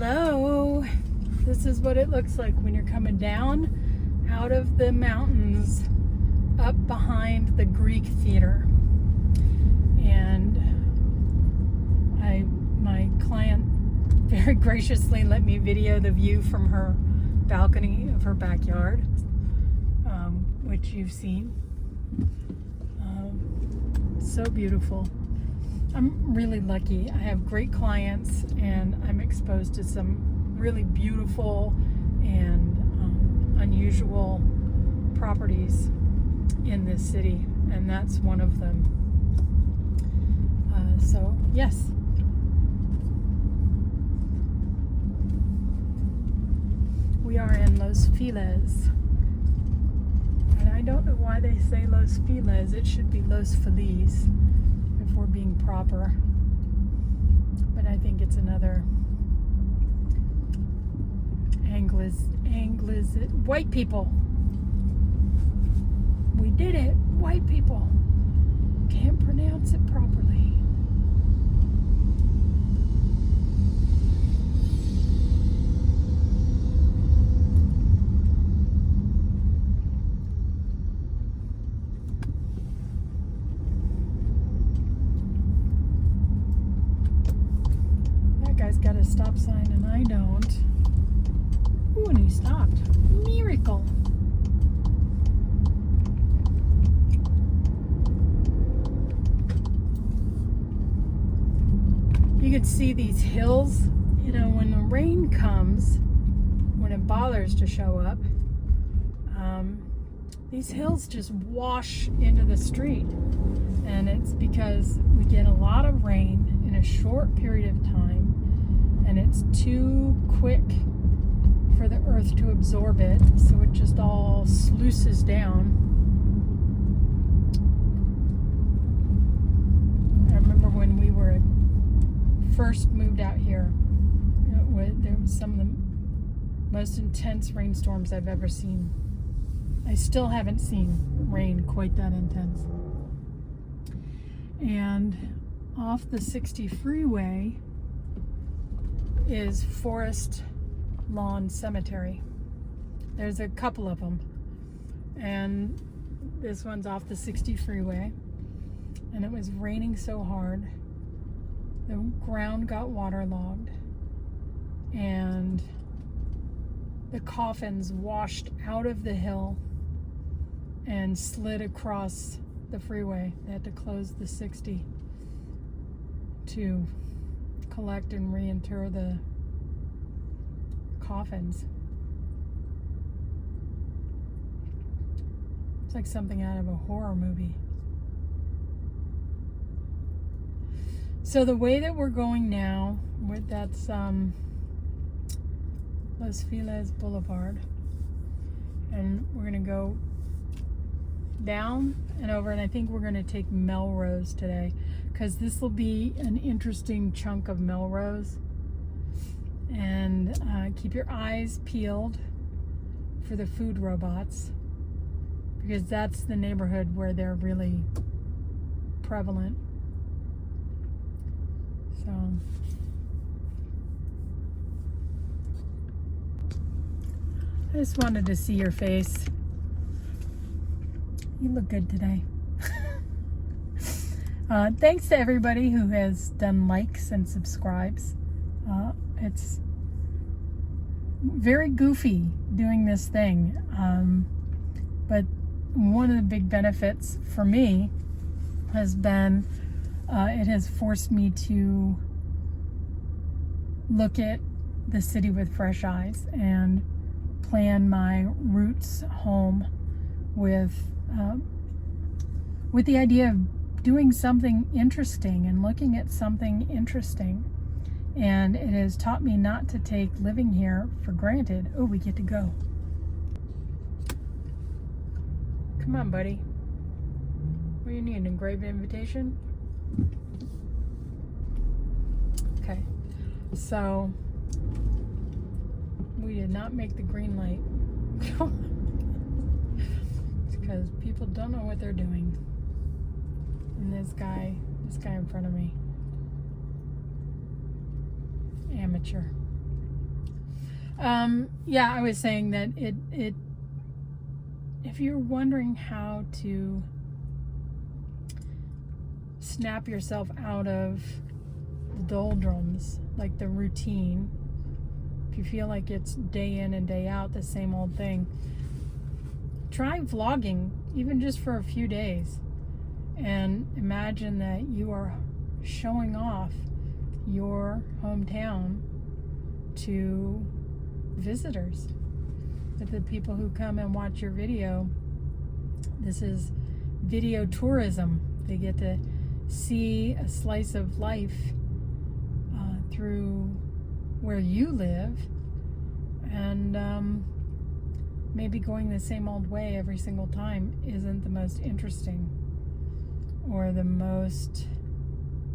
Hello. This is what it looks like when you're coming down out of the mountains up behind the Greek theater. And my client very graciously let me video the view from her balcony of her backyard, which you've seen. So beautiful. I'm really lucky. I have great clients and I'm exposed to some really beautiful and unusual properties in this city, and that's one of them. So yes. We are in Los Feliz. And I don't know why they say Los Feliz. It should be Los Feliz if we're being proper. But I think it's another white people. We did it, white people. Can't pronounce it properly. That guy's got a stop sign and I don't. Ooh, and he stopped. Miracle. You could see these hills, you know, when the rain comes, when it bothers to show up, these hills just wash into the street. And it's because we get a lot of rain in a short period of time, and it's too quick for the earth to absorb it, so it just all sluices down. I remember when we were first moved out here, there was some of the most intense rainstorms I've ever seen. I still haven't seen rain quite that intense. And off the 60 freeway is Forest Lawn Cemetery. There's a couple of them, and this one's off the 60 freeway, and it was raining so hard the ground got waterlogged and the coffins washed out of the hill and slid across the freeway. They had to close the 60 to collect and reinter the coffins. It's like something out of a horror movie. So the way that we're going now, that's Los Feliz Boulevard, and we're gonna go down and over, and I think we're gonna take Melrose today, because this will be an interesting chunk of Melrose. And keep your eyes peeled for the food robots, because that's the neighborhood where they're really prevalent. So I just wanted to see your face. You look good today. Thanks to everybody who has done likes and subscribes. It's very goofy doing this thing, but one of the big benefits for me has been it has forced me to look at the city with fresh eyes and plan my roots home with the idea of doing something interesting and looking at something interesting. And it has taught me not to take living here for granted. Oh, we get to go. Come on, buddy. What do you need, an engraved invitation? Okay. So, we did not make the green light. It's because people don't know what they're doing. And this guy in front of me. Amateur. Yeah, I was saying that it if you're wondering how to snap yourself out of the doldrums, like the routine, if you feel like it's day in and day out the same old thing, try vlogging, even just for a few days, and imagine that you are showing off your hometown to visitors, to the people who come and watch your video. This is video tourism. They get to see a slice of life through where you live, and maybe going the same old way every single time isn't the most interesting or the most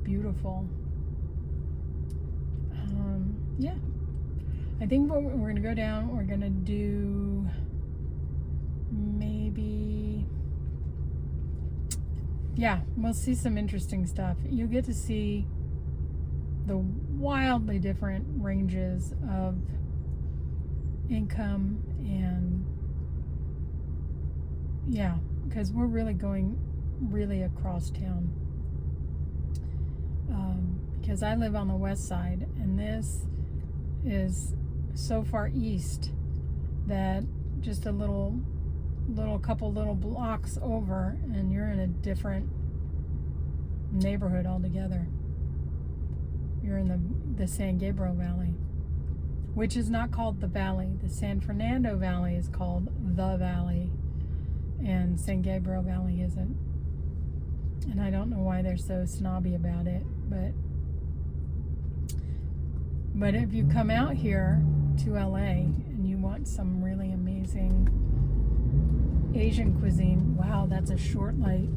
beautiful. Yeah, I think we're going to go down, we're going to do maybe, yeah, we'll see some interesting stuff. You get to see the wildly different ranges of income, and yeah, because we're really going really across town. Because I live on the west side, and this is so far east that just a couple little blocks over and you're in a different neighborhood altogether. You're in the San Gabriel Valley, which is not called the Valley. The San Fernando Valley is called the Valley, and San Gabriel Valley isn't. And I don't know why they're so snobby about it, but if you come out here to LA and you want some really amazing Asian cuisine, wow, that's a short light.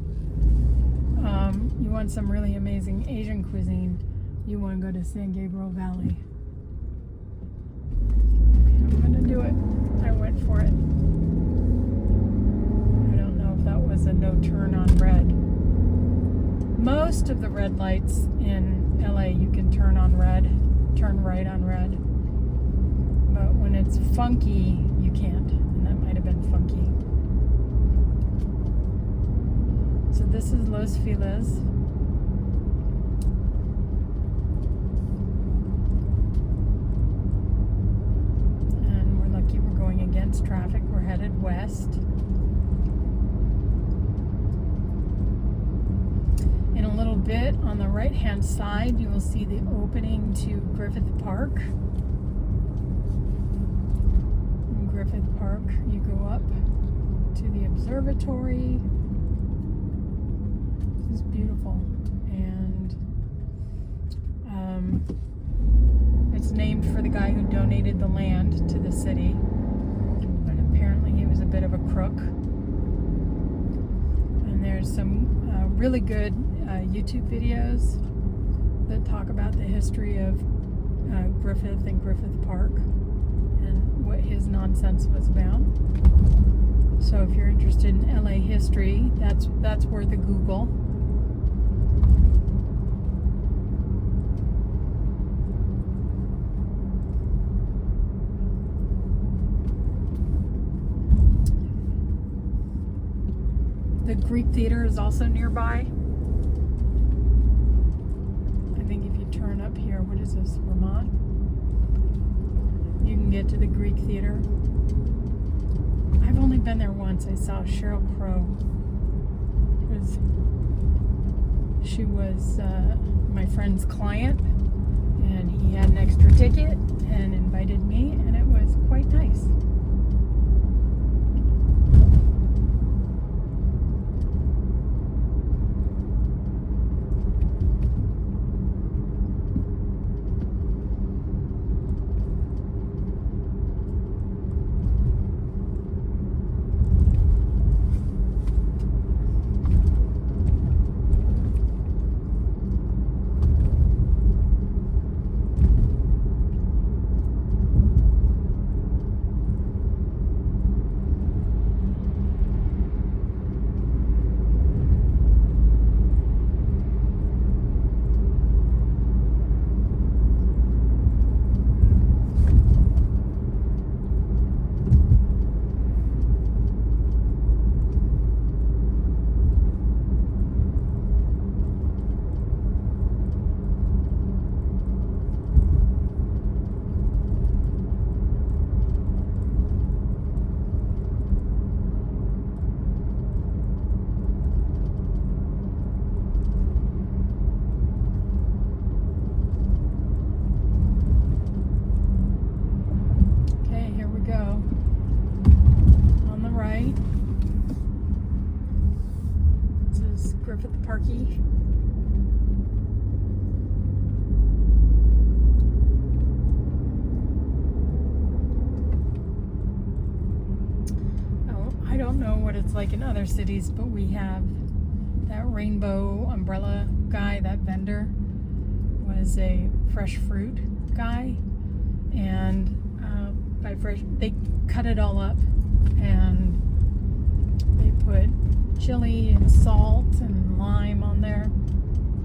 You want some really amazing Asian cuisine, you want to go to San Gabriel Valley. Okay, I'm gonna do it. I went for it. I don't know if that was a no turn on red. Most of the red lights in LA you can turn right on red. But when it's funky, you can't. And that might have been funky. So this is Los Feliz. And we're lucky we're going against traffic. We're headed west. In a little bit, on the right-hand side, you will see the opening to Griffith Park. In Griffith Park, you go up to the observatory. This is beautiful, and it's named for the guy who donated the land to the city, but apparently he was a bit of a crook. And there's some really good YouTube videos that talk about the history of Griffith and Griffith Park and what his nonsense was about. So if you're interested in LA history, that's worth a Google. The Greek Theater is also nearby. I think if you turn up here, what is this, Vermont? You can get to the Greek Theater. I've only been there once. I saw Sheryl Crow. She was my friend's client, and he had an extra ticket and invited me, and it was quite nice. parky. Oh, I don't know what it's like in other cities, but we have that rainbow umbrella guy, that vendor was a fresh fruit guy, and by fresh, they cut it all up and they put chili and salt and lime on there.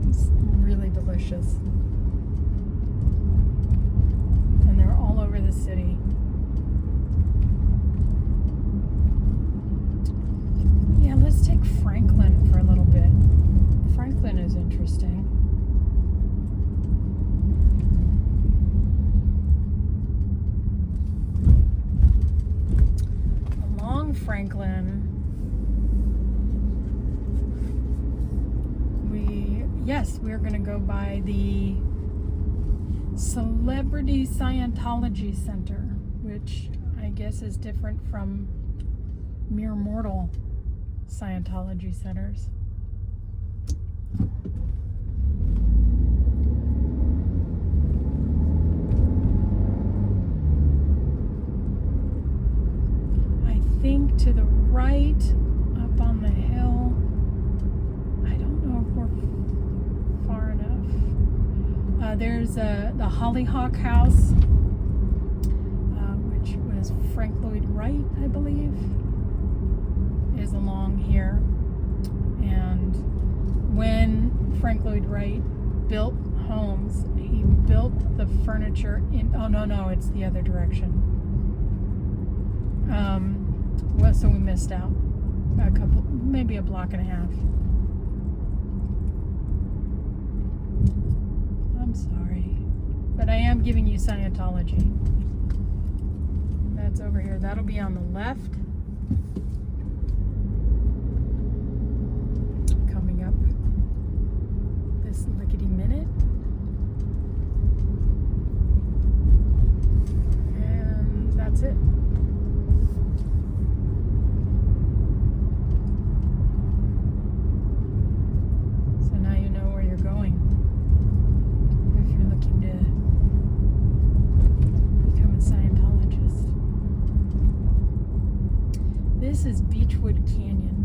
It's really delicious. And they're all over the city. Yeah, let's take Franklin for a little bit. Franklin is interesting. Along Franklin, we're going to go by the Celebrity Scientology Center, which I guess is different from mere mortal Scientology centers. I think to the right, up on the hill, I don't know if we're far enough. There's the Hollyhock House, which was Frank Lloyd Wright, I believe, is along here. And when Frank Lloyd Wright built homes, he built the furniture in, oh no, it's the other direction. So we missed out a couple, maybe a block and a half. I'm sorry, but I am giving you Scientology. That's over here. That'll be on the left. Coming up this lickety minute. And that's it. So now you know where you're going. If you're looking to become a Scientologist. This is Beechwood Canyon.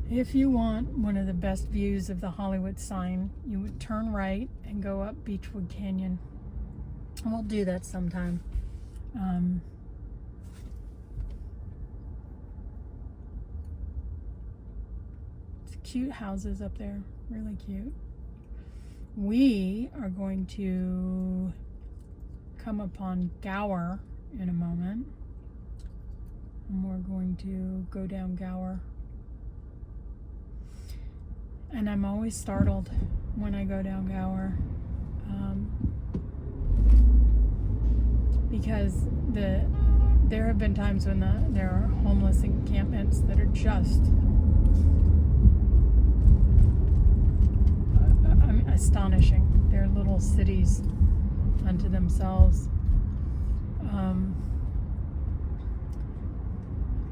If you want one of the best views of the Hollywood sign, you would turn right and go up Beechwood Canyon. And we'll do that sometime. It's cute houses up there, really cute. We are going to come upon Gower in a moment. And we're going to go down Gower. And I'm always startled when I go down Gower. Because there have been times when there are homeless encampments that are just astonishing. They're little cities unto themselves.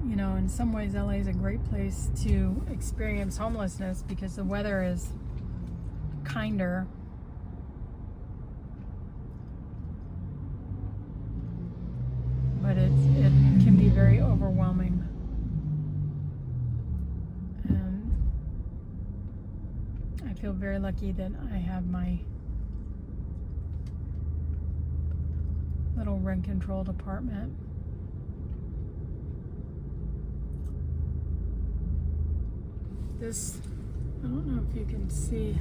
You know, in some ways LA is a great place to experience homelessness because the weather is kinder. But it can be very overwhelming. And I feel very lucky that I have my little rent-controlled apartment. This, I don't know if you can see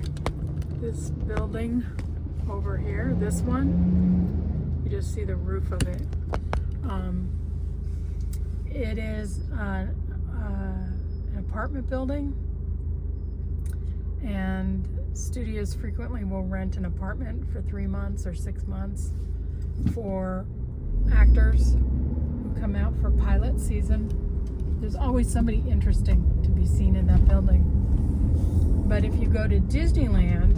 this building over here, this one. You just see the roof of it. It is an apartment building, and studios frequently will rent an apartment for 3 months or 6 months for actors who come out for pilot season. There's always somebody interesting to be seen in that building. But if you go to Disneyland,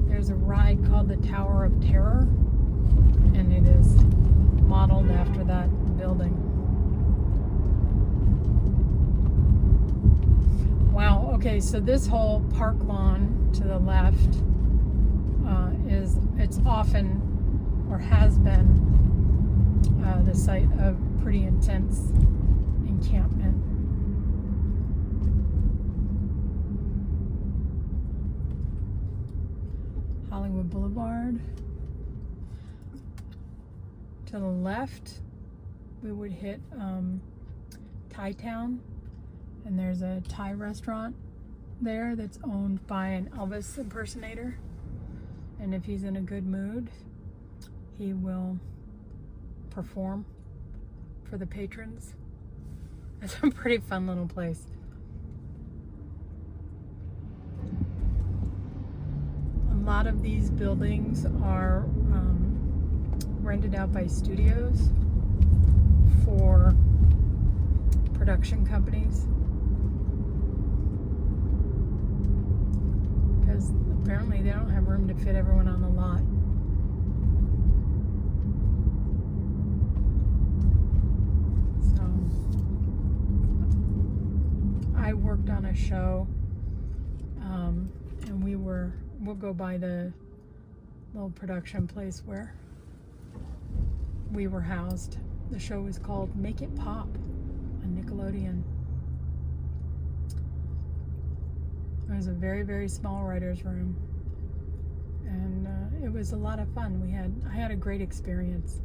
there's a ride called the Tower of Terror, and it is modeled after that building. Okay, so this whole park lawn to the left it's often, or has been, the site of pretty intense encampment. Hollywood Boulevard. To the left, we would hit Thai Town, and there's a Thai restaurant there that's owned by an Elvis impersonator. And if he's in a good mood, he will perform for the patrons. It's a pretty fun little place. A lot of these buildings are rented out by studios for production companies, because apparently they don't have room to fit everyone on the lot. So I worked on a show, and we'll go by the little production place where we were housed. The show was called Make It Pop on Nickelodeon. It was a very, very small writer's room, and it was a lot of fun. I had a great experience,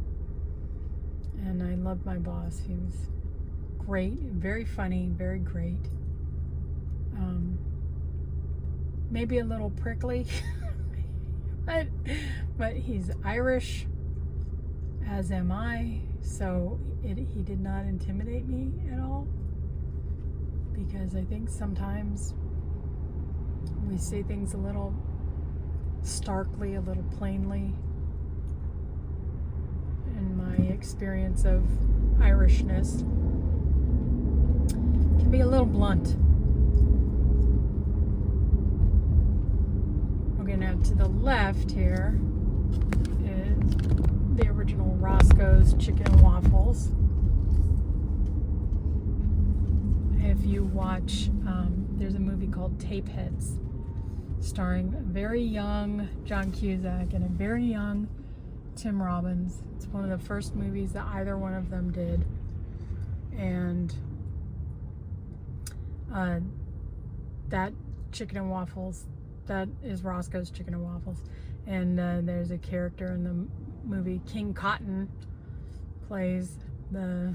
and I loved my boss. He was great, very funny, very great. Maybe a little prickly, but he's Irish, as am I, so he did not intimidate me at all, because I think sometimes we say things a little starkly, a little plainly. In my experience of Irishness, can be a little blunt. Okay, now to the left here is the original Roscoe's Chicken and Waffles. If you watch, there's a movie called Tapeheads, starring a very young John Cusack and a very young Tim Robbins. It's one of the first movies that either one of them did. And that Chicken and Waffles, that is Roscoe's Chicken and Waffles. And there's a character in the movie, King Cotton plays the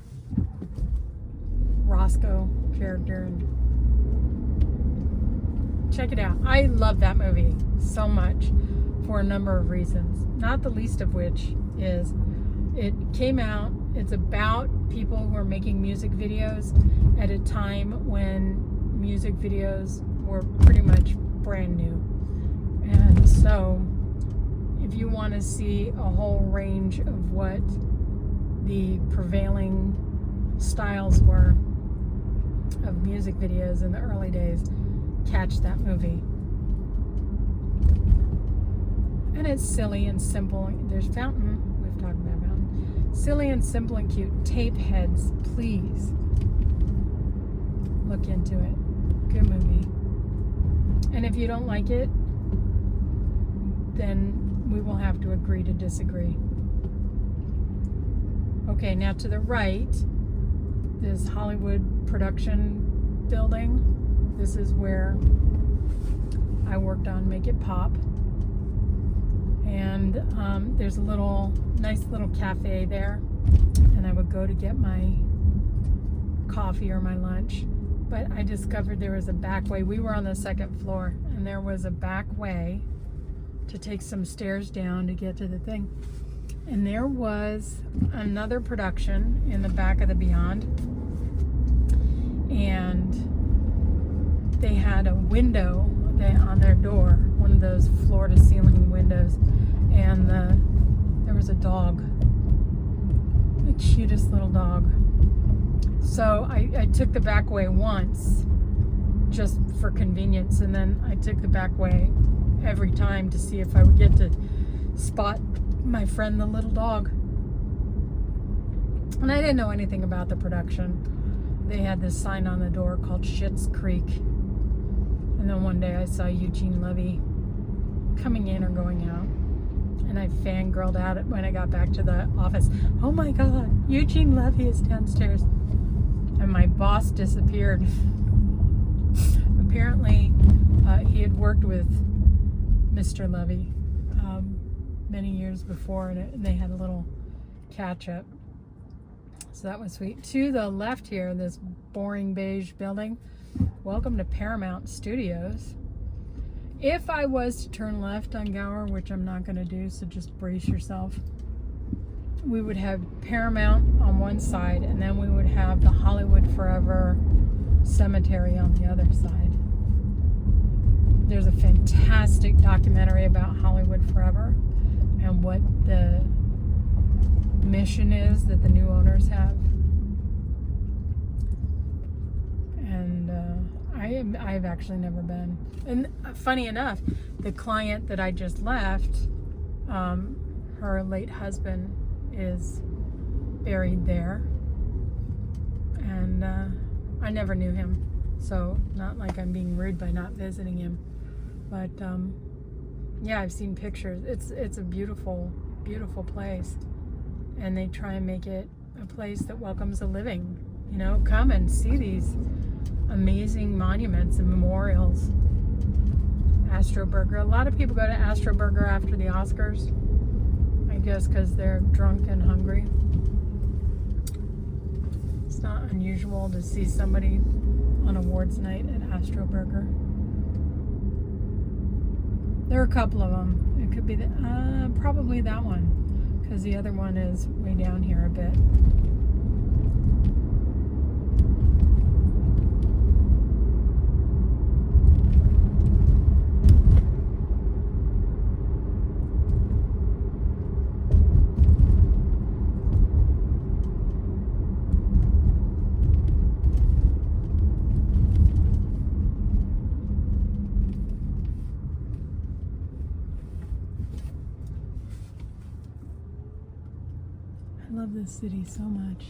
Roscoe character. And check it out. I love that movie so much for a number of reasons, not the least of which is it came out, it's about people who are making music videos at a time when music videos were pretty much brand new. And so if you want to see a whole range of what the prevailing styles were of music videos in the early days, catch that movie. And it's silly and simple. There's Fountain. We've talked about Fountain. Silly and simple and cute. Tapeheads, please look into it. Good movie. And if you don't like it, then we will have to agree to disagree. Okay, now to the right, this Hollywood production building. This is where I worked on Make It Pop. And there's a nice little cafe there. And I would go to get my coffee or my lunch. But I discovered there was a back way. We were on the second floor, and there was a back way to take some stairs down to get to the thing. And there was another production in the back of the Beyond. And they had a window on their door, one of those floor-to-ceiling windows. And there was a dog, the cutest little dog. So I took the back way once, just for convenience, and then I took the back way every time to see if I would get to spot my friend the little dog. And I didn't know anything about the production. They had this sign on the door called Schitt's Creek. And then one day I saw Eugene Levy coming in or going out. And I fangirled out it when I got back to the office. Oh my God, Eugene Levy is downstairs. And my boss disappeared. Apparently, he had worked with Mr. Levy many years before, and they had a little catch-up. So that was sweet. To the left here, this boring beige building. Welcome to Paramount Studios. If I was to turn left on Gower, which I'm not going to do, so just brace yourself, we would have Paramount on one side, and then we would have the Hollywood Forever Cemetery on the other side. There's a fantastic documentary about Hollywood Forever and what the mission is that the new owners have. And I've actually never been. And funny enough, the client that I just left, her late husband is buried there. And I never knew him. So not like I'm being rude by not visiting him. But yeah, I've seen pictures. It's a beautiful, beautiful place. And they try and make it a place that welcomes the living. You know, come and see these amazing monuments and memorials. Astro Burger. A lot of people go to Astro Burger after the Oscars. I guess because they're drunk and hungry. It's not unusual to see somebody on awards night at Astro Burger. There are a couple of them. It could be probably that one, because the other one is way down here a bit. I love this city so much.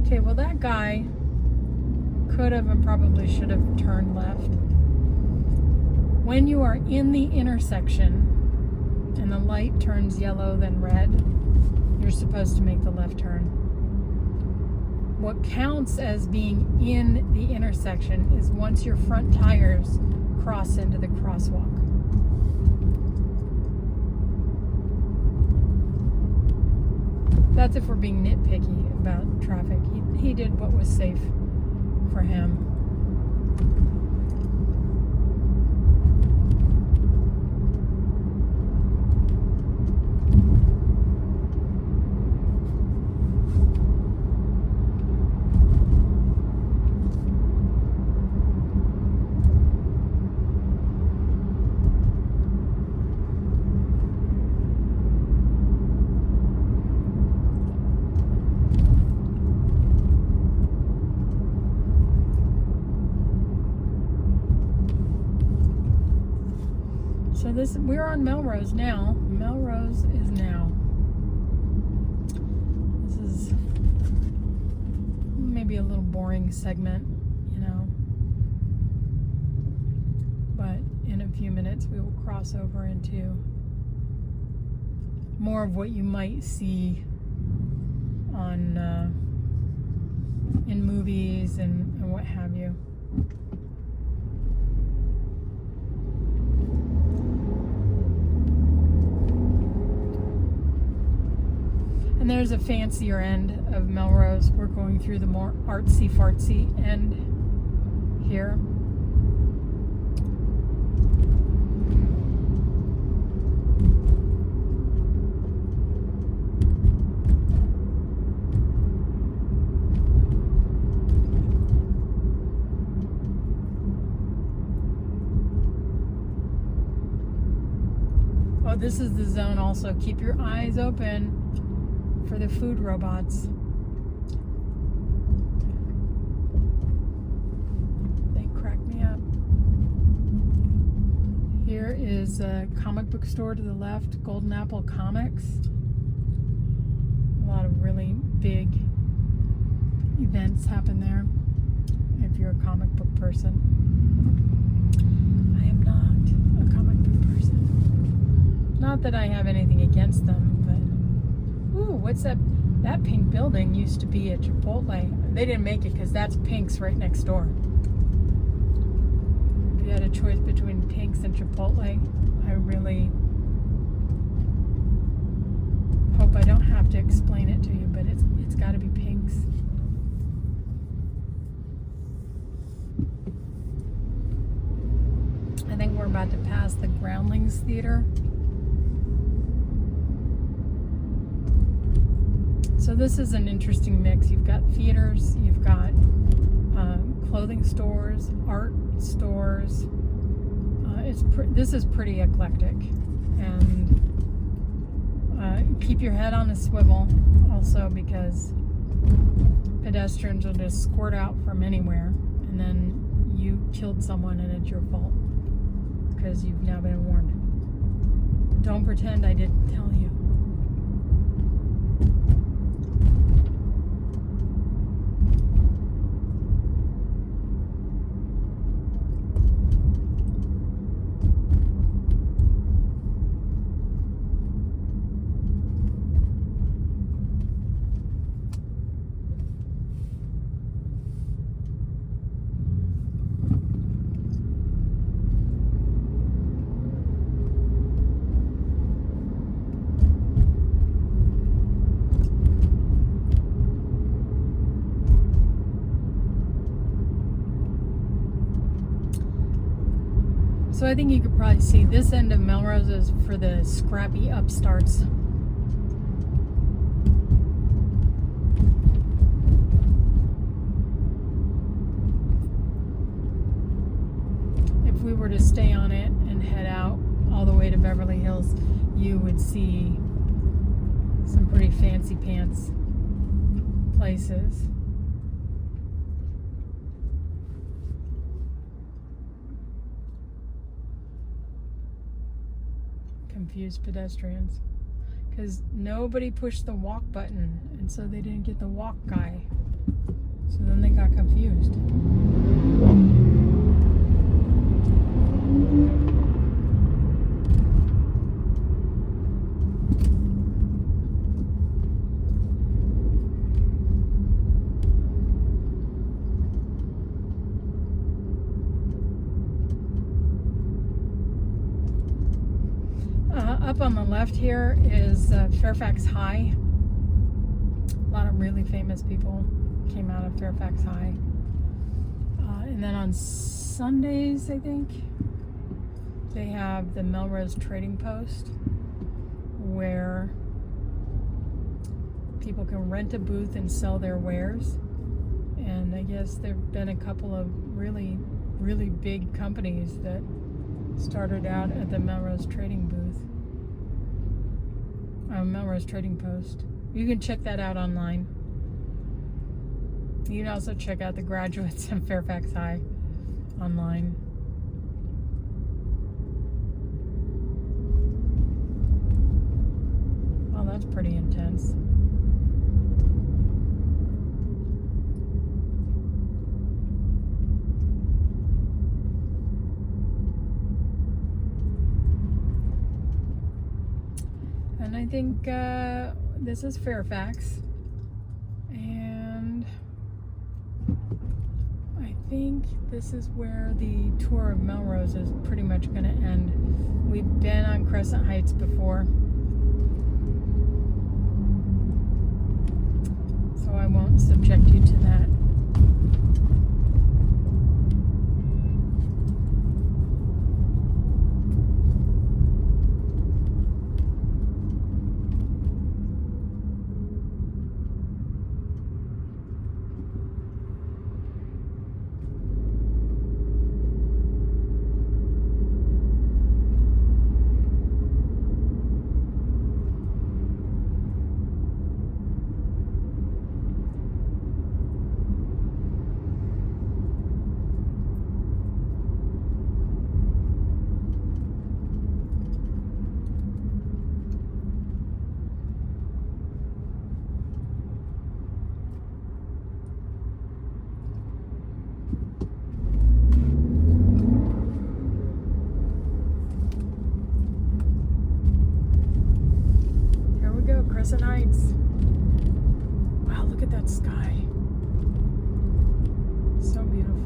Okay, well that guy could have and probably should have turned left. When you are in the intersection and the light turns yellow then red, you're supposed to make the left turn. What counts as being in the intersection is once your front tires cross into the crosswalk. That's if we're being nitpicky about traffic. He did what was safe for him. So we're on Melrose now. Melrose is now. This is maybe a little boring segment, you know. But in a few minutes we will cross over into more of what you might see on in movies and what have you. And there's a fancier end of Melrose. We're going through the more artsy-fartsy end here. Oh, this is the zone also. Keep your eyes open. for the food robots. They crack me up. Here is a comic book store to the left, Golden Apple Comics. A lot of really big events happen there if you're a comic book person. I am not a comic book person. Not that I have anything against them, but ooh, what's that? That pink building used to be a Chipotle. They didn't make it because that's Pink's right next door. If you had a choice between Pink's and Chipotle, I really hope I don't have to explain it to you, but it's got to be Pink's. I think we're about to pass the Groundlings Theater. So this is an interesting mix. You've got theaters, you've got clothing stores, art stores. This is pretty eclectic, and keep your head on a swivel also, because pedestrians will just squirt out from anywhere, and then you killed someone and it's your fault because you've now been warned. Don't pretend I didn't tell you. So I think you could probably see this end of Melrose is for the scrappy upstarts. If we were to stay on it and head out all the way to Beverly Hills, you would see some pretty fancy pants places. Confused pedestrians, because nobody pushed the walk button, and so they didn't get the walk guy, so then they got confused. Up on the left here is Fairfax High. A lot of really famous people came out of Fairfax High. And then on Sundays, I think, they have the Melrose Trading Post, where people can rent a booth and sell their wares. And I guess there have been a couple of really, really big companies that started out at the Melrose Trading booth. Melrose Trading Post. You can check that out online. You can also check out the graduates of Fairfax High online. Oh, that's pretty intense. And I think this is Fairfax, and I think this is where the tour of Melrose is pretty much going to end. We've been on Crescent Heights before, so I won't subject you to that. Crescent Heights. Wow, look at that sky. So beautiful.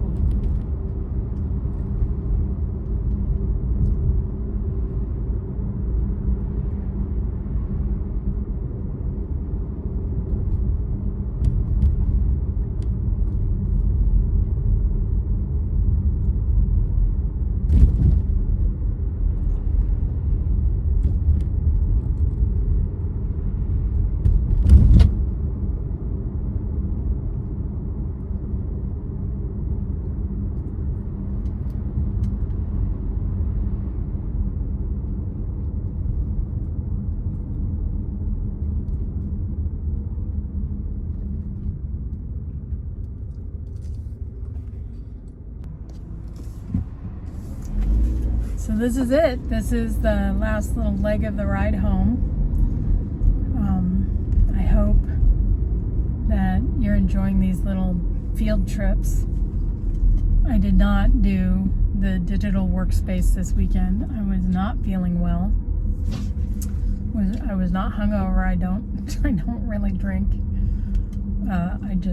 So this is it. This is the last little leg of the ride home. I hope that you're enjoying these little field trips. I did not do the digital workspace this weekend. I was not feeling well. I was not hungover. I don't really drink.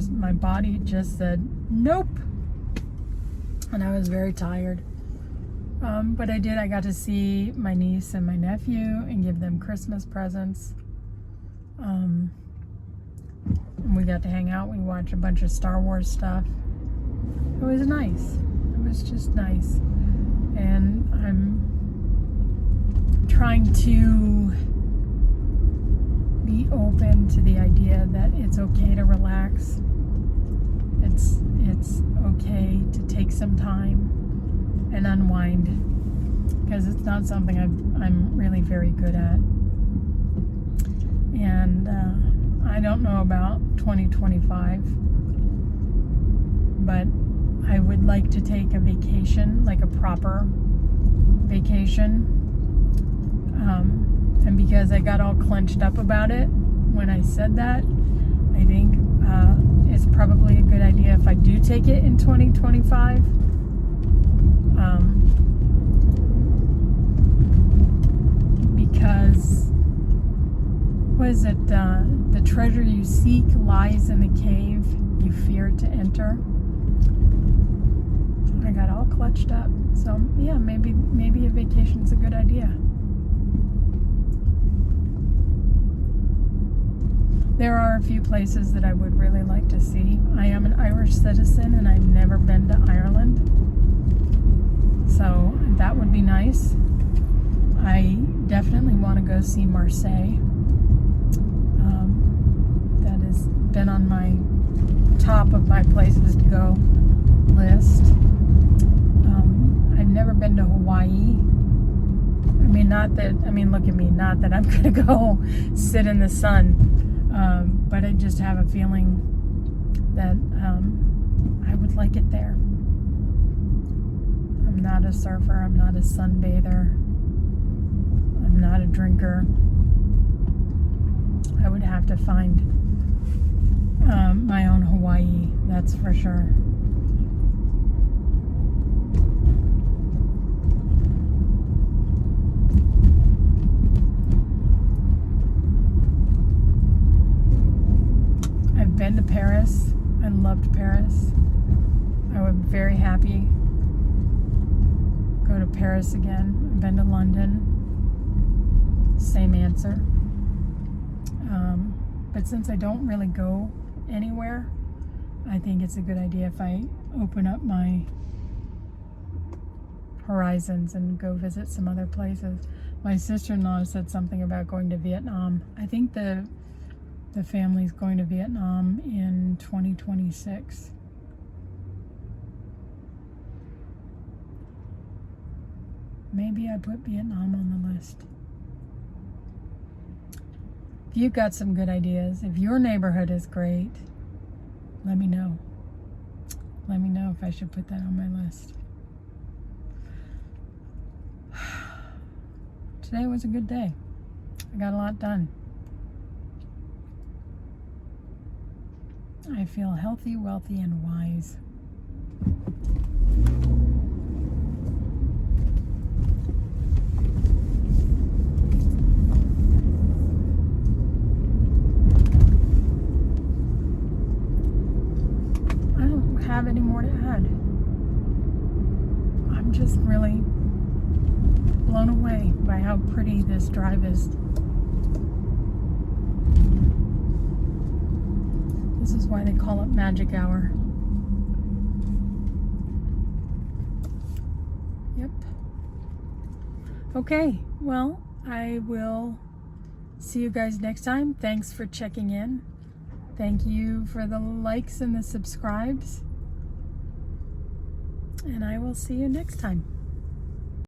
My body just said nope, and I was very tired. But I got to see my niece and my nephew and give them Christmas presents. And we got to hang out. We watched a bunch of Star Wars stuff. It was nice. It was just nice. And I'm trying to be open to the idea that it's okay to relax. It's okay to take some time and unwind, because it's not something I'm really very good at. And I don't know about 2025, but I would like to take a vacation, like a proper vacation. And because I got all clenched up about it when I said that, I think it's probably a good idea if I do take it in 2025. Because, what is it? The treasure you seek lies in the cave you fear to enter. I got all clutched up. So yeah, maybe a vacation's a good idea. There are a few places that I would really like to see. I am an Irish citizen and I've never been to Ireland. So that would be nice. I definitely want to go see Marseille. That has been on my top of my places to go list. I've never been to Hawaii. Look at me, not that I'm going to go sit in the sun. But I just have a feeling that I would like it there. I'm not a surfer. I'm not a sunbather. I'm not a drinker. I would have to find my own Hawaii, that's for sure. I've been to Paris. I loved Paris. I would be very happy go to Paris again. I've been to London. Same answer. But since I don't really go anywhere, I think it's a good idea if I open up my horizons and go visit some other places. My sister-in-law said something about going to Vietnam. I think the family's going to Vietnam in 2026. Maybe I put Vietnam on the list. If you've got some good ideas, if your neighborhood is great, let me know. Let me know if I should put that on my list. Today was a good day. I got a lot done. I feel healthy, wealthy, and wise. blown away by how pretty this drive is. This is why they call it Magic Hour. Yep. Okay, well, I will see you guys next time. Thanks for checking in. Thank you for the likes and the subscribes. And I will see you next time.